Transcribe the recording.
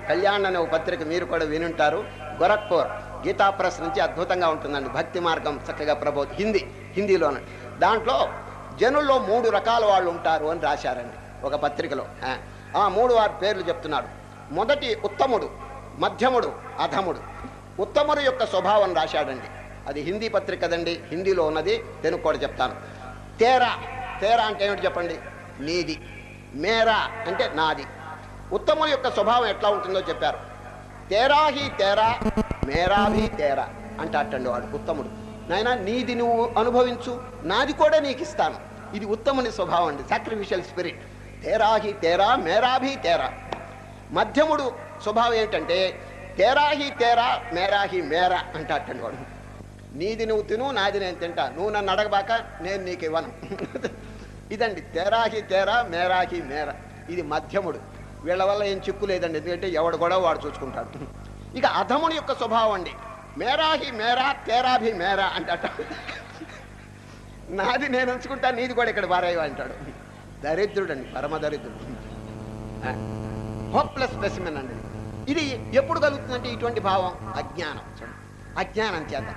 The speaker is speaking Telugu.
కళ్యాణ్ అనే ఒక పత్రిక మీరు కూడా వినుంటారు. గోరఖ్పూర్ గీతా ప్రెస్ నుంచి అద్భుతంగా ఉంటుందండి. భక్తి మార్గం చక్కగా హిందీలోనే. దాంట్లో జనుల్లో 3 రకాల వాళ్ళు ఉంటారు అని రాశారండి ఒక పత్రికలో. ఆ 3 వారి పేర్లు చెప్తున్నాడు. మొదటి ఉత్తముడు, మధ్యముడు, అధముడు. ఉత్తముడు యొక్క స్వభావం రాశాడండి. అది హిందీ పత్రిక కదండి, హిందీలో ఉన్నది, తెలుగు కూడా చెప్తాను. తేరా అంటే ఏమిటి చెప్పండి? నీది. మేరా అంటే నాది. ఉత్తముడు యొక్క స్వభావం ఎట్లా ఉంటుందో చెప్పారు. తేరా హీ తేరా మేరా భీ తేరా అంటాటండి వాడు ఉత్తముడు. నాయన నీది నువ్వు అనుభవించు, నాది కూడా నీకు ఇస్తాను. ఇది ఉత్తముని స్వభావం అండి, సాక్రిఫిషియల్ స్పిరిట్. తేరా హీ తేరా మేరా భీ తేరా. మధ్యముడు స్వభావం ఏంటంటే తేరా హీ తేరా మేరా హీ మేరా అంటాటండి వాడు. నీది నువ్వు తిను, నాది నేను తింటా, నువ్వు నన్ను అడగబాక నేను నీకు ఇవ్వను. ఇదండి తేరా హీ తేరా మేరా హీ మేరా. ఇది మధ్యముడు. వీళ్ళ వల్ల ఏం చిక్కు లేదండి, ఎందుకంటే ఎవడు కూడా వాడు చూసుకుంటాడు. ఇక అధముని యొక్క స్వభావం అండి మేరా హీ మేరా తేరా భీ మేరా అంటాట. నాది నేను ఉంచుకుంటా, నీది కూడా ఇక్కడ బారాయి అంటాడు. దరిద్రుడు అండి, పరమ దరిద్రుడు, హోప్లెస్ స్పెసిమెన్ అండి. ఇది ఎప్పుడు కలుగుతుందంటే ఇటువంటి భావం అజ్ఞానం. అజ్ఞానం చేత